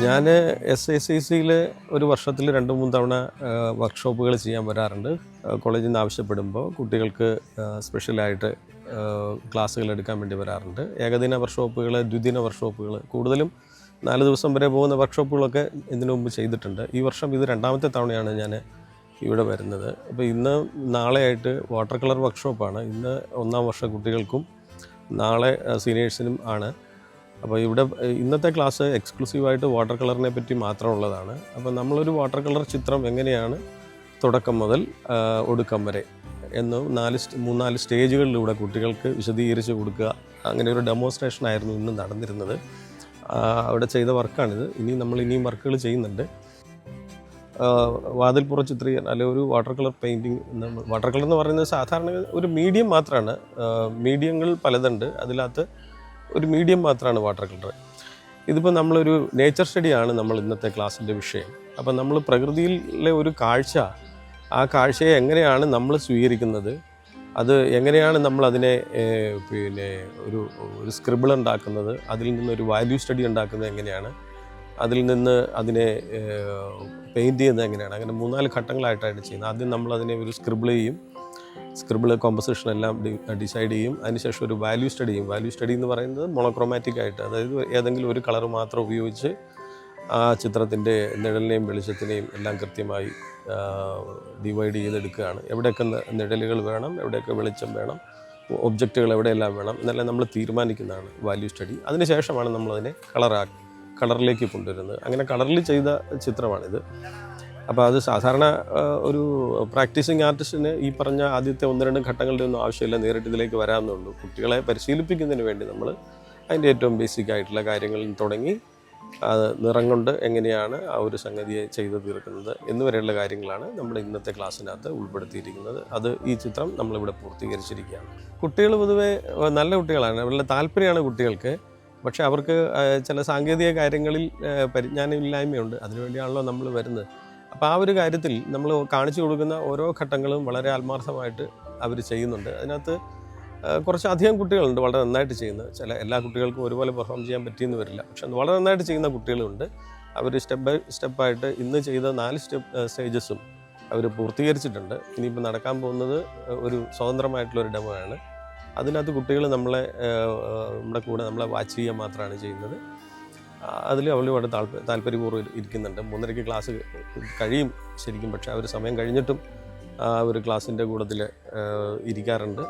ഞാൻ SICCയിൽ ഒരു വർഷത്തിൽ 2-3 തവണ വർക്ക്ഷോപ്പുകൾ ചെയ്യാൻ വരാറുണ്ട്. കോളേജിൽ നിന്ന് ആവശ്യപ്പെടുമ്പോൾ കുട്ടികൾക്ക് സ്പെഷ്യലായിട്ട് ക്ലാസ്സുകൾ എടുക്കാൻ വേണ്ടി വരാറുണ്ട്. ഏകദിന വർക്ക്ഷോപ്പുകൾ, ദ്വിദിന വർക്ക്ഷോപ്പുകൾ, കൂടുതലും 4 ദിവസം വരെ പോകുന്ന വർക്ക്ഷോപ്പുകളൊക്കെ ഇതിനു മുമ്പ് ചെയ്തിട്ടുണ്ട്. ഈ വർഷം ഇത് 2ാമത്തെ തവണയാണ് ഞാൻ ഇവിടെ വരുന്നത്. അപ്പോൾ ഇന്ന് നാളെയായിട്ട് വാട്ടർ കളർ വർക്ക്ഷോപ്പാണ്. ഇന്ന് 1ാം വർഷ കുട്ടികൾക്കും നാളെ സീനിയേഴ്സിനും ആണ്. അപ്പോൾ ഇവിടെ ഇന്നത്തെ ക്ലാസ് എക്സ്ക്ലൂസീവായിട്ട് വാട്ടർ കളറിനെ പറ്റി മാത്രമുള്ളതാണ്. അപ്പോൾ നമ്മളൊരു വാട്ടർ കളർ ചിത്രം എങ്ങനെയാണ് തുടക്കം മുതൽ ഒടുക്കം വരെ എന്ന് 3-4 സ്റ്റേജുകളിലൂടെ കുട്ടികൾക്ക് വിശദീകരിച്ച് കൊടുക്കുക, അങ്ങനെ ഒരു ഡെമോൺസ്ട്രേഷൻ ആയിരുന്നു ഇന്ന് നടന്നിരുന്നത്. അവിടെ ചെയ്ത വർക്കാണിത്. ഇനിയും വർക്കുകൾ ചെയ്യുന്നുണ്ട്. വാതിൽപ്പുറ ചിത്രീകരണം അല്ലെങ്കിൽ ഒരു water colour painting. Water colour എന്ന് പറയുന്നത് സാധാരണ ഒരു മീഡിയം മാത്രമാണ്. മീഡിയങ്ങൾ പലതുണ്ട്, അതിനകത്ത് ഒരു മീഡിയം മാത്രമാണ് വാട്ടർ കളർ. ഇതിപ്പോൾ നമ്മളൊരു നേച്ചർ സ്റ്റഡിയാണ് നമ്മൾ ഇന്നത്തെ ക്ലാസ്സിൻ്റെ വിഷയം. അപ്പം നമ്മൾ പ്രകൃതിയിലെ ഒരു കാഴ്ച, ആ കാഴ്ചയെ എങ്ങനെയാണ് നമ്മൾ സ്വീകരിക്കുന്നത്, അത് എങ്ങനെയാണ് നമ്മളതിനെ ഒരു സ്ക്രിബിൾ ഉണ്ടാക്കുന്നത്, അതിൽ നിന്നൊരു വാല്യൂ സ്റ്റഡി ഉണ്ടാക്കുന്നത് എങ്ങനെയാണ്, അതിൽ നിന്ന് അതിനെ പെയിൻറ്റ് ചെയ്യുന്നത് എങ്ങനെയാണ്, അങ്ങനെ 3-4 ഘട്ടങ്ങളായിട്ടാണ് ചെയ്യുന്നത്. ആദ്യം നമ്മളതിനെ ഒരു സ്ക്രിബിൾ കോമ്പസിഷൻ എല്ലാം ഡിസൈഡ് ചെയ്യും. അതിനുശേഷം ഒരു വാല്യൂ സ്റ്റഡി ചെയ്യും. വാല്യൂ സ്റ്റഡി എന്ന് പറയുന്നത് മോണോക്രോമാറ്റിക് ആയിട്ട്, അതായത് ഏതെങ്കിലും ഒരു കളർ മാത്രം ഉപയോഗിച്ച് ആ ചിത്രത്തിൻ്റെ നിഴലിനെയും വെളിച്ചത്തിനെയും എല്ലാം കൃത്യമായി ഡിവൈഡ് ചെയ്തെടുക്കുകയാണ്. എവിടെയൊക്കെ നിഴലുകൾ വേണം, എവിടെയൊക്കെ വെളിച്ചം വേണം, ഒബ്ജക്റ്റുകൾ എവിടെയെല്ലാം വേണം എന്നെല്ലാം നമ്മൾ തീരുമാനിക്കുന്നതാണ് വാല്യൂ സ്റ്റഡി. അതിനുശേഷമാണ് നമ്മളതിനെ കളറിലേക്ക് കൊണ്ടുവരുന്നത്. അങ്ങനെ കളറിൽ ചെയ്ത ചിത്രമാണിത്. അപ്പോൾ അത് സാധാരണ ഒരു പ്രാക്ടീസിങ് ആർട്ടിസ്റ്റിന് ഈ പറഞ്ഞ ആദ്യത്തെ 1-2 ഘട്ടങ്ങളുടെ ഒന്നും ആവശ്യമില്ല, നേരിട്ട് ഇതിലേക്ക് വരാമെന്നുള്ളൂ. കുട്ടികളെ പരിശീലിപ്പിക്കുന്നതിന് വേണ്ടി നമ്മൾ അതിൻ്റെ ഏറ്റവും ബേസിക് ആയിട്ടുള്ള കാര്യങ്ങളിൽ തുടങ്ങി നിറം കൊണ്ട് എങ്ങനെയാണ് ആ ഒരു സംഗതിയെ ചെയ്ത് തീർക്കുന്നത് എന്നുവരെയുള്ള കാര്യങ്ങളാണ് നമ്മുടെ ഇന്നത്തെ ക്ലാസ്സിനകത്ത് ഉൾപ്പെടുത്തിയിരിക്കുന്നത്. ഈ ചിത്രം നമ്മളിവിടെ പൂർത്തീകരിച്ചിരിക്കുകയാണ്. കുട്ടികൾ പൊതുവെ നല്ല കുട്ടികളാണ്, അവരുടെ താല്പര്യമാണ് കുട്ടികൾക്ക്. പക്ഷേ അവർക്ക് ചില സാങ്കേതിക കാര്യങ്ങളിൽ പരിജ്ഞാനമില്ലായ്മയുണ്ട്. അതിനുവേണ്ടിയാണല്ലോ നമ്മൾ വരുന്നത്. അപ്പോൾ ആ ഒരു കാര്യത്തിൽ നമ്മൾ കാണിച്ചു കൊടുക്കുന്ന ഓരോ ഘട്ടങ്ങളും വളരെ ആത്മാർത്ഥമായിട്ട് അവർ ചെയ്യുന്നുണ്ട്. അതിനകത്ത് കുറച്ചധികം കുട്ടികളുണ്ട് വളരെ നന്നായിട്ട് ചെയ്യുന്നത്. എല്ലാ കുട്ടികൾക്കും ഒരുപോലെ പെർഫോം ചെയ്യാൻ പറ്റിയെന്ന് വരില്ല, പക്ഷെ വളരെ നന്നായിട്ട് ചെയ്യുന്ന കുട്ടികളുണ്ട്. അവർ സ്റ്റെപ്പ് ബൈ സ്റ്റെപ്പായിട്ട് ഇന്ന് ചെയ്ത 4 സ്റ്റേജസും അവർ പൂർത്തീകരിച്ചിട്ടുണ്ട്. ഇനിയിപ്പോൾ നടക്കാൻ പോകുന്നത് ഒരു സ്വതന്ത്രമായിട്ടുള്ളൊരു ഡെമോ ആണ്. അതിനകത്ത് കുട്ടികൾ നമ്മുടെ കൂടെ നമ്മളെ വാച്ച് ചെയ്യുക മാത്രമാണ് ചെയ്യുന്നത്. അതിൽ അവർ വളരെ താല്പര്യപൂർവ്വം ഇരിക്കുന്നുണ്ട്. 3:30 ക്ലാസ് കഴിയും ശരിക്കും, പക്ഷേ അവർ സമയം കഴിഞ്ഞിട്ടും ഒരു ക്ലാസ്സിൻ്റെ കൂട്ടത്തിൽ ഇരിക്കാറുണ്ട്.